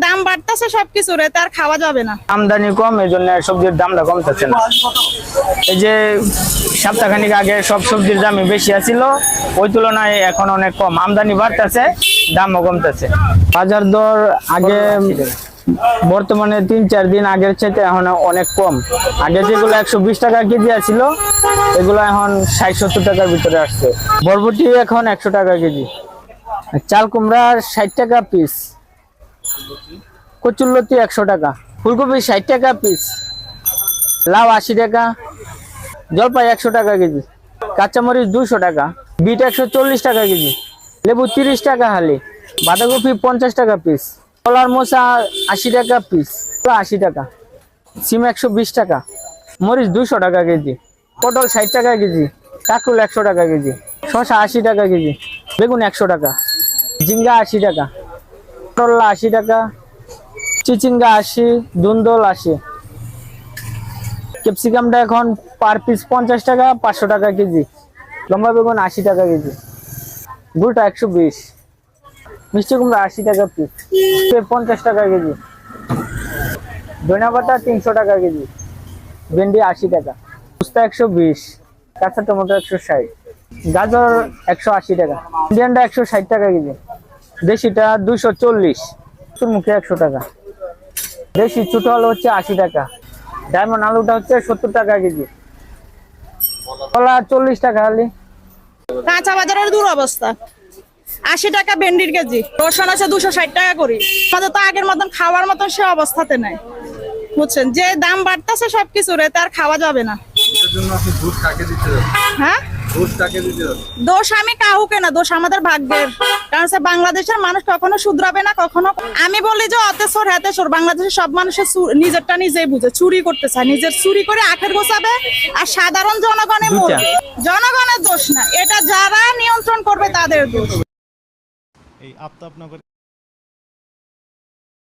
দাম বাড়তেছে সবকিছুর, তার খাওয়া যাবে না। আমদানি কম, এই জন্য সবজির দামটা কমতেছে না। এই যে সপ্তাহখানিক আগে সব সবজির দামই বেশি আছিল, ওই তুলনায় এখন অনেক কম। আমদানি বাড়তেছে, দামও কমতেছে। বাজার দর আগে বর্তমানে 3-4 দিন আগের চাইতে এখন অনেক কম। আগে যেগুলো 120 টাকা কেজি আছিল, এগুলো এখন 60-70 টাকার ভিতরে আসছে। বরবটি এখন 100 টাকা কেজি, চাল কুমড়া 60 টাকা পিস, কচুরলতি 100 টাকা, ফুলকপি 60 টাকা পিস, লাউ 80 টাকা, জলপাই 100 টাকা কেজি, কাঁচামরিচ 200 টাকা, বিট 140 টাকা কেজি, লেবু 30 টাকা হালি, বাঁধাকপি 50 টাকা পিস, কলার মোচা 80 টাকা পিস, 80 টাকা, সিম 120 টাকা, মরিচ 200 টাকা কেজি, পটল 60 টাকা কেজি, কাঁকরোল 100 টাকা কেজি, শসা 80 টাকা কেজি, বেগুন 100 টাকা, ঝিঙ্গা 80 টাকা, করলা 80 টাকা, চিচিঙ্গা 80, ধুন্দল 80, ক্যাপসিকামটা এখন পার পিস 50 টাকা, 500 টাকা কেজি, লম্বা বেগুন 80 টাকা কেজি, ভুট্টা 120, মিষ্টি কুমড়া 80 টাকা পিস, 50 টাকা কেজি, ধনিয়া পাতা 300 টাকা কেজি, ভেন্ডি 80 টাকা, উস্তা 120, কাঁচা টমেটো 160, গাজর 180 টাকা, ইন্ডিয়ানটা 160 টাকা কেজি, দেশিটা 240, সূর্যমুখী 100 টাকা, দেশি ছোট আলু হচ্ছে 80 টাকা, ডায়মন্ড আলুটা হচ্ছে 70 টাকা কেজি, কলা 40 টাকা হালি। কাঁচা বাজারের দুরবস্থা, 80 টাকা ভেন্ডির কেজি, রসুন আছে 260 টাকা করি। আমাদের তো আগের মতন খাওয়ার মতন সে অবস্থাতে নাই, বুঝছেন? যে দাম বাড়তেছে সবকিছুর, তার খাওয়া যাবে না। হ্যাঁ, দোষ আমি কাউকে না, দোষ আমাদের ভাগ্যের। কারণ বাংলাদেশের মানুষ কখনো শুধরাবে না, কখনো। আমি বলি যে অতে চোর হাতে চোর, বাংলাদেশের সব মানুষের নিজেরটা নিজেই বুঝে, চুরি করতে চায়, নিজের চুরি করে আখের গোছাবে, আর সাধারণ জনগণে মরবে। জনগণের দোষ না এটা, যারা নিয়ন্ত্রণ করবে তাদের দোষ। এই আফতাবনগর